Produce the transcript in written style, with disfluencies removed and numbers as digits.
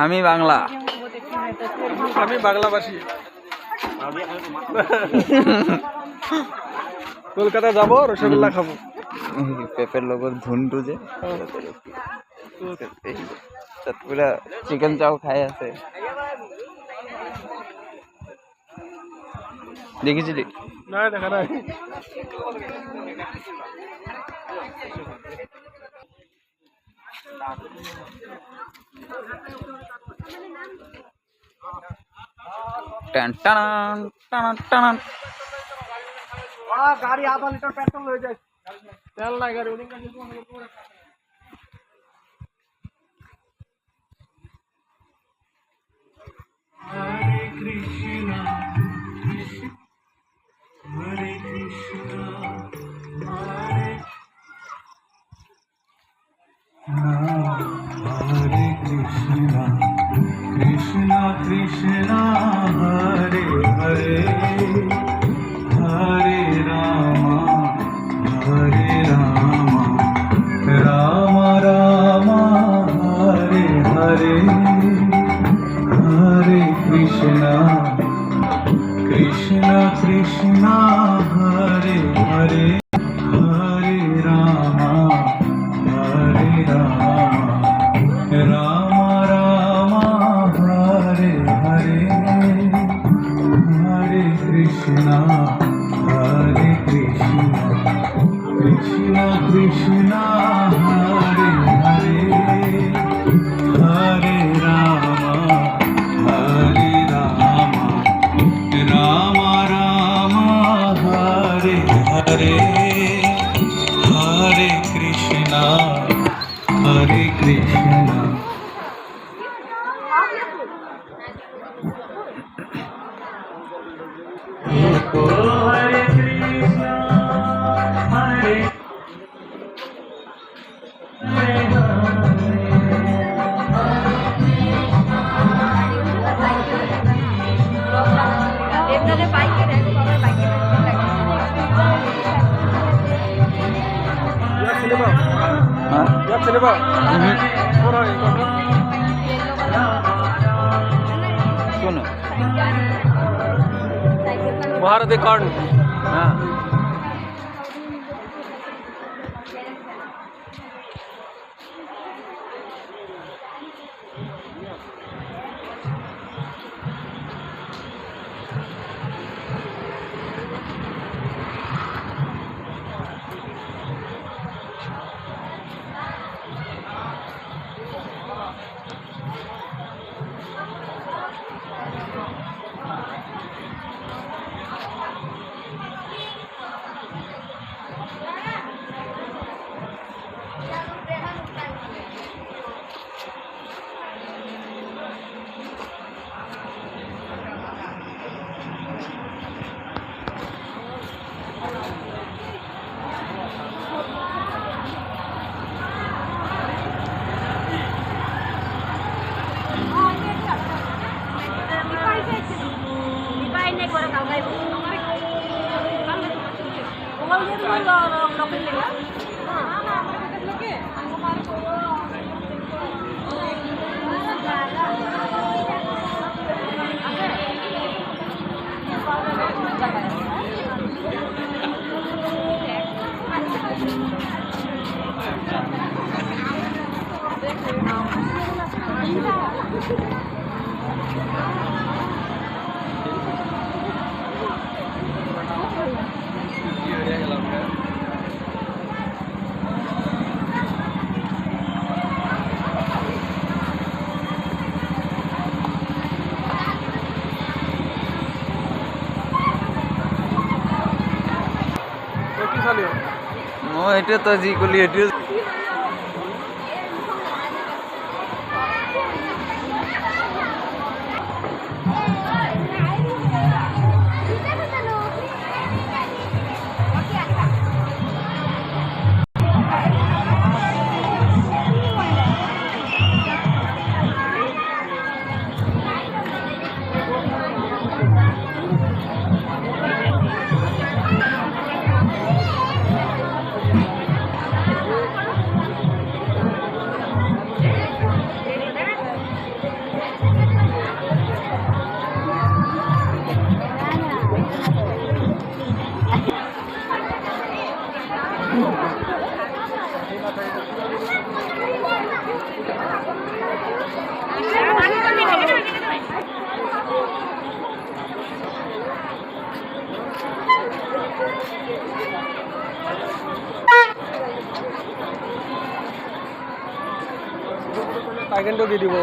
আমি বাংলা, আমি বাংলাভাষী। কলকাতা যাবো, রসগোল্লা খাবো। পেঁপের লগর ধুনটু যে পুরা চিকেন চাও খাই আছে, দেখেছি না দেখা নাই। গাড়ি আধা লিটার পেট্রোল হয়ে যায়, তেল নাই গাড়ি। হরে কৃষ্ণ হরে কৃষ্ণ হরে কৃষ্ণ কৃষ্ণ কৃষ্ণ হরে হরে হরে রাম রাম রাম হরে হরে হরে কৃষ্ণ কৃষ্ণ কৃষ্ণ হরে হরে হরে রাম রাম রাম হরে হরে হরে কৃষ্ণ কৃষ্ণ কৃষ্ণ হরে হরে হরে রাম রাম রাম হরে হরে হরে কৃষ্ণ হরে কৃষ্ণ। भारत कर्ण মই এইটোৱে তই যি কলি এইটোৱে টাইকেনটো দি দিব